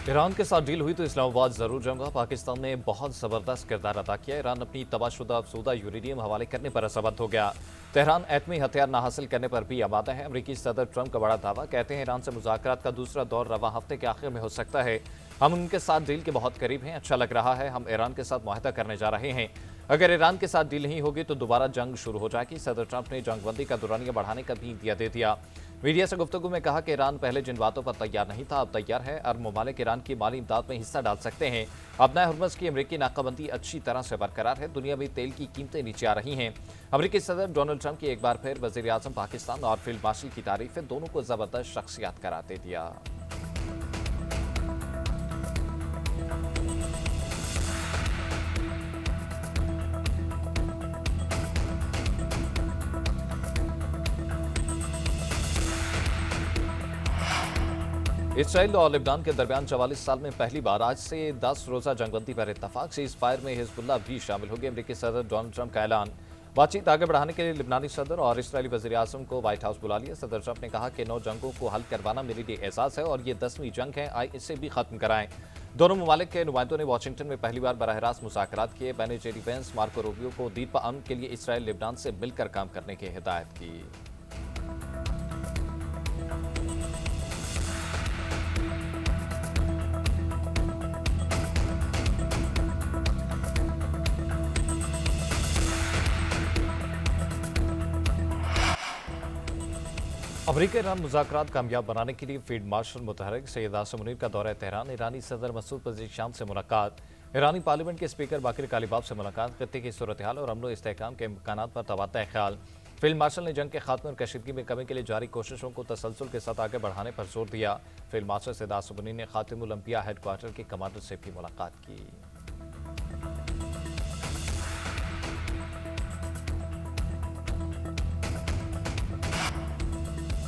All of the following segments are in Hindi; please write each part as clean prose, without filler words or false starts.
ईरान के साथ डील हुई तो इस्लामाबाद जरूर जाऊंगा। पाकिस्तान ने बहुत जबरदस्त किरदार अदा किया। ईरान अपनी तबाहशुदा अफसुदा यूरेनियम हवाले करने पर असरबंद हो गया। तेहरान एटमी हथियार न हासिल करने पर भी आमादा है। अमरीकी सदर ट्रंप का बड़ा दावा, कहते हैं ईरान से मुज़ाकरात का दूसरा दौर रवा हफ्ते के आखिर में हो सकता है। हम उनके साथ डील के बहुत करीब हैं। अच्छा लग रहा है। हम ईरान के साथ मुआहदा करने जा रहे हैं। अगर ईरान के साथ डील नहीं होगी तो दोबारा जंग शुरू हो जाएगी। सदर ट्रंप ने जंगबंदी का दुरानिया बढ़ाने का भी इंदिया दे दिया। मीडिया से गुफ्तगू में कहा कि ईरान पहले जिन बातों पर तैयार नहीं था अब तैयार है। अरब ममालिक ईरान की माली इमदाद में हिस्सा डाल सकते हैं। अपना हुर्मुज़ की अमरीकी नाकाबंदी अच्छी तरह से बरकरार है। दुनिया में तेल की कीमतें नीचे आ रही हैं। अमरीकी सदर डोनाल्ड ट्रंप की एक बार फिर वज़ीर आज़म पाकिस्तान और फील्ड मार्शल की तारीफें, दोनों को जबरदस्त शख्सियत करार दे दिया। इसराइल और लेबनान के दरमियान 44 साल में पहली बार आज से 10 रोजा जंगबंदी पर इत्तफाक। से इस फायर में हिजबुल्लाह भी शामिल हो गए। अमरीकी सदर डोनाल्ड ट्रंप का ऐलान। बातचीत आगे बढ़ाने के लिए लेबनानी सदर और इसराइली वज़ीर आज़म को व्हाइट हाउस बुला लिया। सदर ट्रंप ने कहा कि 9 जंगों को हल करवाना मेरे लिए एहसास है और ये 10वीं जंग है। आए इसे भी खत्म कराएं। दोनों ममालिक के नुमाइंदों ने वाशिंगटन में पहली बार बराह रास्त मुज़ाकरात किए। बैने जेडी वेंस मार्को रूबियो को दीन व अमन के लिए इसराइल लेबनान से मिलकर काम करने की हिदायत की। अमरीका ईरान मुज़ाकरात कामयाब बनाने के लिए फील्ड मार्शल मुतहरिक सैयद आसिम मुनीर का दौरा तेहरान। ईरानी सदर मसूद पज़ेश्कियान से मुलाकात। ईरानी पार्लियामेंट के स्पीकर बाकिर कालिबाफ से मुलाकात। खत्ते की सूरत हाल और अमन इस्तेहकाम के इम्कानात पर तबादला ख्याल। फील्ड मार्शल ने जंग के खात्मे और कशीदगी में कमी के लिए जारी कोशिशों को तसलसल के साथ आगे बढ़ाने पर जोर दिया। फील्ड मार्शल सैयद आसिम मुनीर ने खातिमुल अंबिया हेडक्वार्टर के कमांडर से भी मुलाकात की।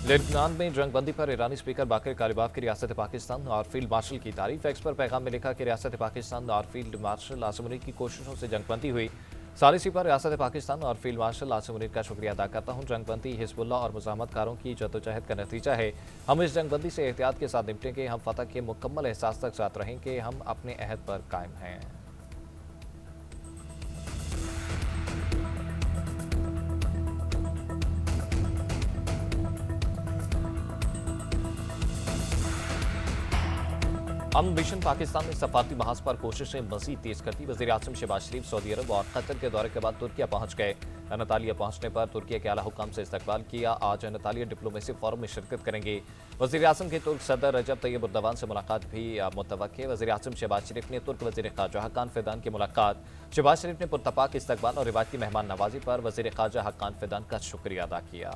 लेबनान में जंगबंदी पर ईरानी स्पीकर बाकिर कालिबाफ की रियासत पाकिस्तान और फील्ड मार्शल की तारीफ। एक्स पर पैगाम में लिखा कि रियासत पाकिस्तान और फील्ड मार्शल आसिम मुनीर की कोशिशों से जंगबंदी हुई। सालिसी पर रियासत पाकिस्तान और फील्ड मार्शल आसिम मुनीर का शुक्रिया अदा करता हूँ। जंगबंदी हिजबुल्लाह और मुज़ाहमतकारों की जद्दोजहद का नतीजा है। हम इस जंगबंदी से एहतियात के साथ निपटेंगे। हम फतह के मुकम्मल एहसास तक साथ रहेंगे। हम अपने अहद पर कायम हैं। अमन मिशन पाकिस्तान ने सफारती महाज पर कोशिशें मजीद तेज कर दी। वज़ीर आज़म शहबाज शरीफ सऊदी अरब और कतर के दौरे के बाद तुर्किया पहुंच गए। अनतालिया पहुंचने पर तुर्किया के आला हुकाम से इस्तकबाल किया। आज अनतालिया डिप्लोमेसी फोरम में शिरकत करेंगे। वज़ीर आज़म की तुर्क सदर रजब तैयब एर्दोगान से मुलाकात भी मुतवक्किल है। वज़ीर आज़म शहबाज शरीफ ने तुर्क वज़ीर ख़ारजा हक्कान फिदान की मुलाकात। शहबाज शरीफ ने पुरतपाक इस्तकबाल और रिवायती मेहमान नवाजी पर वज़ीर ख़ारजा हक्कान फिदान का शुक्रिया अदा किया।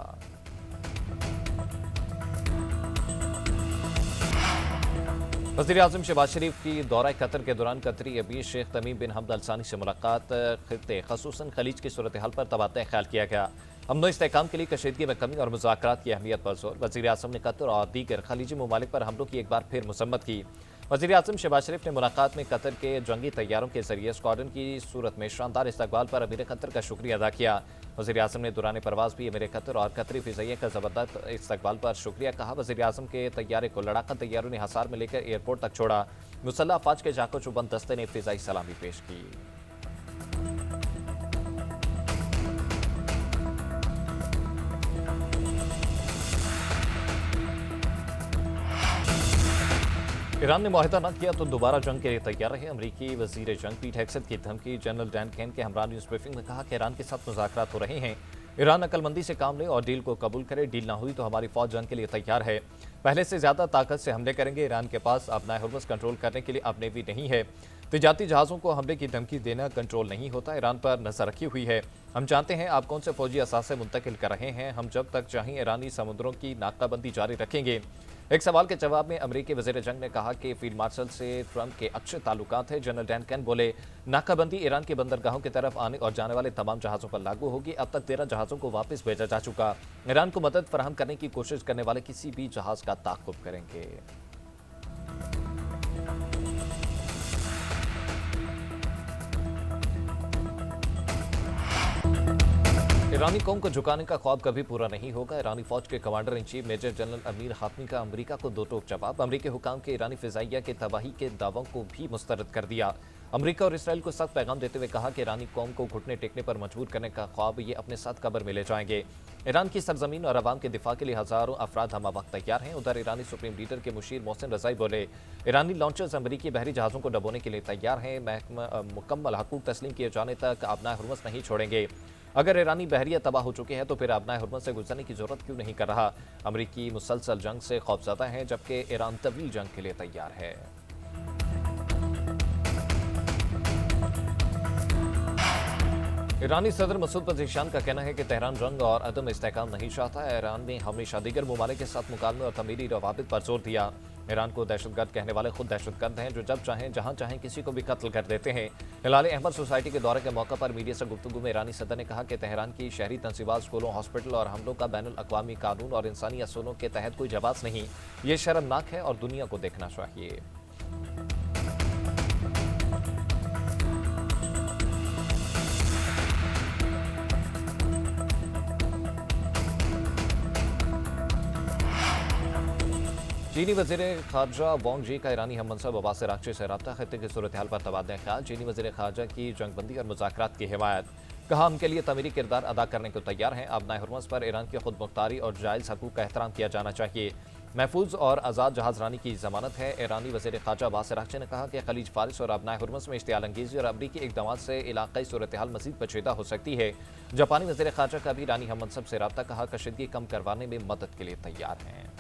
वज़ीर आज़म शहबाज शरीफ की दौरा कतर के दौरान कतरी अमीर शेख तमीम बिन हमद अल सानी से मुलाकात। खित्ते ख़ुसूसन खलीज की सूरत हाल पर तबादला ख्याल किया गया। अमन इस्तेहकाम के लिए कशीदगी में कमी और मुज़ाकरात की अहमियत पर जोर। वज़ीर आज़म ने कतर और दीगर खलीजी ममालिक पर हमलों की एक बार फिर मसम्मत की। वज़ीर आज़म शहबाज शरीफ ने मुलाकात में कतर के जंगी तैयारों के जरिए स्क्वाड्रन की सूरत में शानदार इस्तकबाल पर अमीर कतर का शुक्रिया अदा किया। वज़ीर आज़म ने दौरान परवाज़ भी अमीर कतर और कतरी फ़िज़ाइया का ज़बरदस्त इस्तकबाल पर शुक्रिया कहा। वज़ीर आज़म के तैयारे को लड़ाका तैयारों ने हसार में लेकर एयरपोर्ट तक छोड़ा। मुसल्लह अफ़वाज के जाको चुबंद दस्ते ने फ़िज़ाई सलामी पेश की। ईरान ने मुआहदा न किया तो दोबारा जंग के लिए तैयार रहे। अमरीकी वज़ीर जंग पीट हेग्सेथ की धमकी। जनरल डैन केन के हमरा न्यूज़ ब्रीफिंग में कहा कि ईरान के साथ मुज़ाकरात हो रहे हैं। ईरान अक्लमंदी से काम ले और डील को कबूल करे। डील ना हुई तो हमारी फौज जंग के लिए तैयार है। पहले से ज़्यादा ताकत से हमले करेंगे। ईरान के पास अपना हुर्मुज़ कंट्रोल करने के लिए अब नेवी नहीं है। तिजारती जहाज़ों को हमले की धमकी देना कंट्रोल नहीं होता। ईरान पर नजर रखी हुई है। हम जानते हैं आप कौन से फौजी असासे मुंतकिल कर रहे हैं। हम जब तक चाहें ईरानी समुद्रों की नाकाबंदी जारी रखेंगे। एक सवाल के जवाब में अमरीकी वज़ीर जंग ने कहा कि फील्ड मार्शल से ट्रंप के अच्छे ताल्लुकात हैं। जनरल डैन केन बोले, नाकाबंदी ईरान की बंदरगाहों की तरफ आने और जाने वाले तमाम जहाज़ों पर लागू होगी। अब तक 13 जहाज़ों को वापस भेजा जा चुका। ईरान को मदद फराहम करने की कोशिश करने वाले किसी भी जहाज़ का ताक़ुब करेंगे। ईरानी कौम को झुकाने का ख्वाब कभी पूरा नहीं होगा। ईरानी फौज के commander in chief major general Amir Hatami का अमेरिका को दो टोक जवाब। अमेरिकी हुकाम के ईरानी फिजाइया के तबाही के दावों को भी मुस्तरद कर दिया। अमेरिका और इसराइल को सख्त पैगाम देते हुए कहा कि ईरानी कौम को घुटने टेकने पर मजबूर करने का ख्वाब ये अपने साथ कब्र में ले जाएंगे। ईरान की सरजमीन और अवाम के दिफा के लिए हजारों अफराद हम वक्त तैयार हैं। उधर ईरानी सुप्रीम लीडर के मुशीर मोहसिन रजाई बोले, ईरानी लॉन्चर्स अमेरिकी बहरी जहाज़ों को डबोने के लिए तैयार हैं। मुकम्मल हकूक तस्लीम किए जाने तक अपना हुर्मस नहीं छोड़ेंगे। अगर ईरानी बहरिया तबाह हो चुके हैं तो फिर अपना हुर्मस से गुजरने की जरूरत क्यों नहीं कर रहा। अमेरिकी मुसलसल जंग से खौफजदा है, जबकि ईरान तवील जंग के लिए तैयार है। ईरानी सदर मसूद पज़ेशियान का कहना है कि तेहरान जंग और अदम इस्तेहकाम नहीं चाहता। ईरान ने हमेशा दीगर ममालिक के साथ मुकालमे और तमीरी रवाबित पर जोर दिया। ईरान को दहशतगर्द कहने वाले खुद दहशतगर्द हैं, जो जब चाहें जहां चाहें किसी को भी कत्ल कर देते हैं। हिलाल अहमद सोसाइटी के दौरे के मौके पर मीडिया से गुफ्तगू में ईरानी सदर ने कहा कि तेहरान की शहरी तंसीबात स्कूलों, हॉस्पिटल और हमलों का बैनुल अक़वामी कानून और इंसानी असूलों के तहत कोई जवाब नहीं। ये शर्मनाक है और दुनिया को देखना चाहिए। चीनी वज़ीर ख़ारजा वांग जी का ईरानी हम मनसब अब्बास अराग़ची से रब्ता, खत्ते की सूरत हाल पर तबादला ख्याल। चीनी वज़ीर ख़ारजा की जंगबंदी और मुज़ाकरात की हिमायत। कहा, हम के लिए तमीरी किरदार अदा करने को तैयार हैं। अपना हुर्मस पर ईरान की खुद मुख्तारी और जायज़ हकूक़ का एहतराम किया जाना चाहिए। महफूज और आज़ाद जहाज़ रानी की जमानत है। ईरानी वज़ीर ख़ारजा अब्बास अराग़ची ने कहा कि खलीज फारिस और अपना हुर्मस में इश्तियाल अंगेज़ी और अमरीकी इक़दामात से इलाक़ाई सूरत हाल मज़ीद पेचीदा हो सकती है। जापानी वज़ीर ख़ारजा का भी ईरानी हम मनसब से रब्ता, कहा कशीदगी कम करवाने में मदद के लिए तैयार हैं।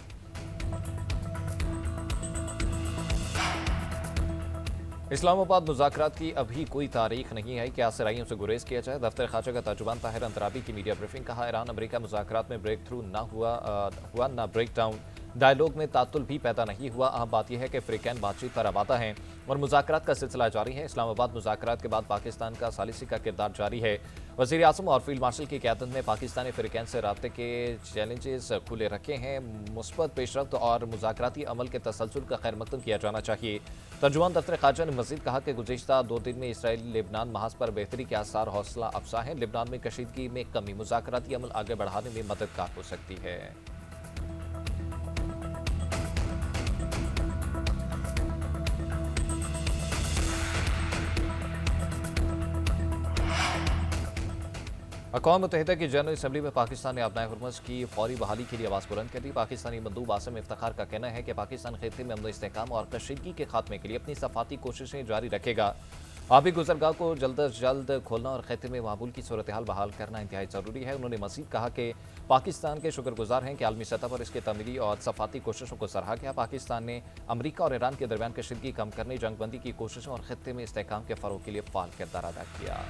इस्लामाबाद मुज़ाकरात की अभी कोई तारीख नहीं है कि आसराइयों से गुरेज किया जाए। दफ्तर खाचा का तर्जुमान ताहिर अंतराबी की मीडिया ब्रीफिंग। कहा, ईरान अमेरिका मुज़ाकरात में ब्रेक थ्रू ना हुआ ना ब्रेक डाउन। डायलॉग में तातुल भी पैदा नहीं हुआ। अहम बात यह है कि अफ्रीकैन बातचीत पर आमादा हैं और मुज़ाकरात का सिलसिला जारी है। इस्लामाबाद मुज़ाकरात के बाद पाकिस्तान का सालिसी का किरदार जारी है। वज़ीर आज़म और फील्ड मार्शल की क़यादत में पाकिस्तानी अफ्रीकैन से राब्ते के चैलेंजेस खुले रखे हैं। मुस्बत पेशरफ्त और मुज़ाकराती अमल के तसलसल का खैर मकदम किया जाना चाहिए। तर्जुमान दफ्तर खारजा ने मज़ीद कहा कि गुज़िश्ता 2 दिन में इसराइल लेबनान महाज पर बेहतरी के आसार हौसला अफजा हैं। लेबनान में कशीदगी में कमी मुज़ाकराती अमल आगे बढ़ाने में मददगार हो सकती है। अक़वाम मुत्तहिदा की जनरल असम्बली में पाकिस्तान ने अपना हुर्मस की फौरी बहाली के लिए आवाज़ बुलंद कर दी। पाकिस्तानी मंदूब आसिम इफ्तिखार का कहना है कि पाकिस्तान खित्ते में अमन इस्तेहकाम और कशीदगी के खात्मे के लिए अपनी सफाती कोशिशें जारी रखेगा। आबी गुजरगाह को जल्द अज जल्द खोलना और खित्ते में मामूल की सूरत हाल बहाल करना इंतहाई ज़रूरी है। उन्होंने मज़ीद कहा कि पाकिस्तान के शुक्रगुजार हैं कि आलमी सतह पर इसके तमीरी और सफाती कोशिशों को सराहा गया। पाकिस्तान ने अमरीका और ईरान के दरमियान कशीदगी कम करने, जंगबंदी की कोशिशों और खित्ते में इस्तेहकाम के फ़रोग़ के लिए फ़ाल किरदार अदा किया।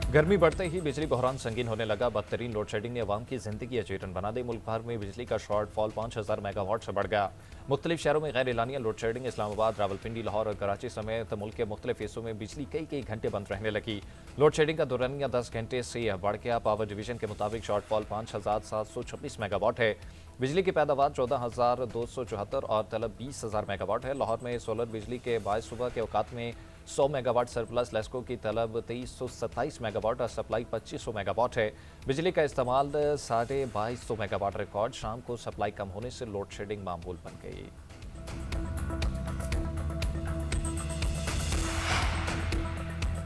गर्मी बढ़ते ही बिजली बहरान संगीन होने लगा। बदतरीन लोड शेडिंग ने अवाम की जिंदगी अचेतन बना दी। मुल्क भर में बिजली का शॉर्ट फॉल 5000 मेगावाट से बढ़ गया। मुख्तलिफ शहरों में गैर एलानिया लोड शेडिंग। इस्लामाबाद, रावलपिंडी, लाहौर और कराची समेत मुल्क के मुख्तलिफ हिस्सों में बिजली कई घंटे बंद रहने लगी। लोड शेडिंग का दौरानिया 10 घंटे से बढ़ गया। पावर डिवीजन के मुताबिक शॉर्ट फॉल 5726 मेगावाट है। बिजली की पैदावार 14274 और तलब 20000 मेगावाट है। लाहौर में सोलर बिजली के बायस सुबह के औकात में 100 मेगावाट सरप्लस, लेस्को की तलब 2327 मेगावाट और सप्लाई 2500 मेगावाट है। बिजली का इस्तेमाल 2250 मेगावाट रिकॉर्ड। शाम को सप्लाई कम होने से लोड शेडिंग मामूल बन गई।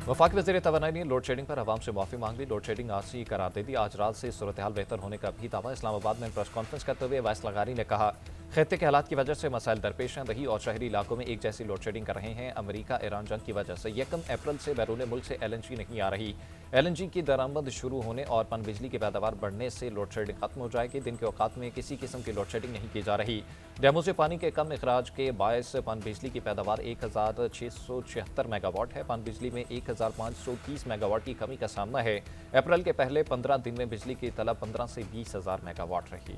वफाकी वज़ीर तवानाई ने लोड शेडिंग पर आवाम से माफ़ी मांग ली। लोड शेडिंग आरसी करार दे दी। आज रात से सूरत हाल बेहतर होने का भी दावा। इस्लामाबाद में प्रेस कॉन्फ्रेंस करते हुए वैस लगारी ने कहा, खित्ते के हालात की वजह से मसाइल दरपेश हैं। दही और शहरी इलाकों में एक जैसी लोड शेडिंग कर रहे हैं। अमेरिका ईरान जंग की वजह से 1 अप्रैल से बैरून मुल्क से LNG नहीं आ रही। LNG की दरामद शुरू होने और पन बिजली की पैदावार बढ़ने से लोड शेडिंग खत्म हो जाएगी। दिन के औकात में किसी किस्म की लोड शेडिंग नहीं की जा रही। डैमों से पानी के कम अखराज के बायस पन बिजली की पैदावार 1676 मेगावाट है। पन बिजली में 1530 मेगावाट की कमी का सामना है। अप्रैल के पहले 15 दिन में बिजली की तलब 15 से 20,000 मेगावाट रही।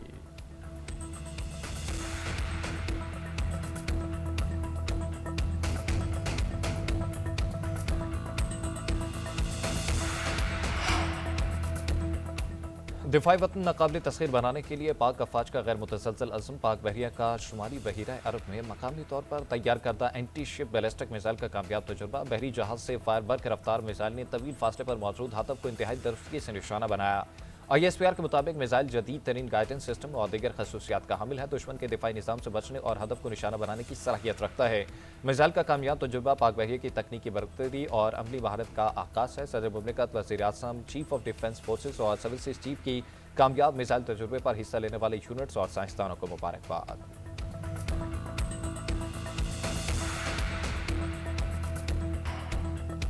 दिफाई वतन नाकाबिल तस्खीर बनाने के लिए पाक अफवाज का गैर मुतसलसल अज़्म पाक बहरिया का शुमाली बहीरा अरब में मकामी तौर पर तैयार करदा एंटी शिप बैलिस्टिक मिसाइल का कामयाब तजुर्बा। बहरी जहाज से फायर बर्क रफ्तार मिसाइल ने तवील फासले पर मौजूद हदफ को इंतहाई दरुस्तगी से निशाना बनाया। ISPR के मुताबिक मिसाइल जदीद तरीन गाइडेंस सिस्टम और दीगर खसूसियात का हामिल है। दुश्मन के दिफाई निज़ाम से बचने और हदफ को निशाना बनाने की सलाहियत रखता है। मिसाइल का कामयाब तजुर्बा पाक बहरिया की तकनीकी बरतरी और अमली महारत का आगाज़ है। सदर मुमलिकत, वज़ीर आज़म, चीफ ऑफ डिफेंस फोर्सेज और सिविल चीफ की कामयाब मिसाइल तजुर्बे पर हिस्सा लेने वाले यूनिट्स और साइंसदानों को मुबारकबाद।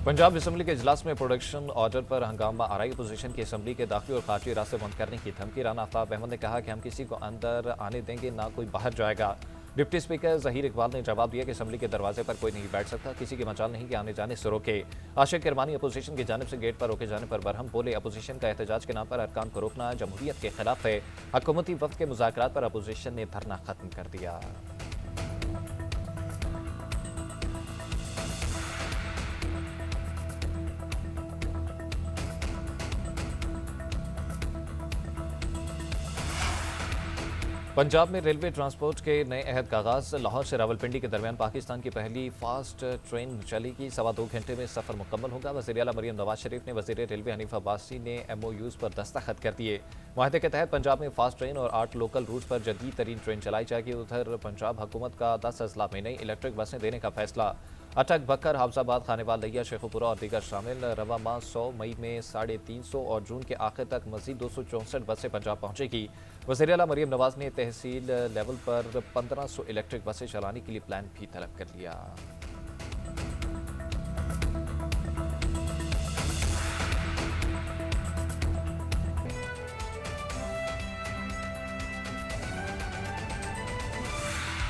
पंजाब असम्बली के इजलास में प्रोडक्शन ऑर्डर पर हंगामा आरई। अपोजिशन की असम्बली के दाखिली और खारजी रास्ते बंद करने की धमकी। राना आफ्ताब अहमद ने कहा कि हम किसी को अंदर आने देंगे ना कोई बाहर जाएगा। डिप्टी स्पीकर ज़हीर इकबाल ने जवाब दिया कि असम्बली के दरवाजे पर कोई नहीं बैठ सकता, किसी की मजाल नहीं कि आने जाने से रोके। आशिक किरमानी अपोजिशन की जानिब से गेट पर रोके जाने पर बरहम बोले, अपोजिशन का एहतजाज के नाम पर अरकान को रोकना जमहूरियत के खिलाफ है। हुकूमती वक्त के मुज़ाकरात पर अपोजिशन ने धरना खत्म कर दिया। पंजाब में रेलवे ट्रांसपोर्ट के नए अहद का आगाज़। लाहौर से रावलपिंडी के दरमियान पाकिस्तान की पहली फास्ट ट्रेन चलेगी। 2.25 घंटे में सफ़र मुकम्मल होगा। वज़ीर आला मरियम नवाज शरीफ ने वज़ीर रेलवे हनीफ अब्बासी ने MOUs पर दस्तखत कर दिए। माहदे के तहत पंजाब में फास्ट ट्रेन और 8 लोकल रूट पर जदीद तरीन ट्रेन चलाई जाएगी। उधर पंजाब हुकूमत का 10 अजला में नई इलेक्ट्रिक बसें देने का फैसला। अटक, बकर, हाफजाबाद, खानेवाल, लिया, शेखुपुरा और दीगर शामिल। रवा माह 100 मई में 350 और जून के आखिर तक मजीद 264 बसें पंजाब पहुंचेगी। वज़ीर आला मरियम नवाज ने तहसील लेवल पर 1500 इलेक्ट्रिक बसें चलाने के लिए प्लान भी तलब कर लिया।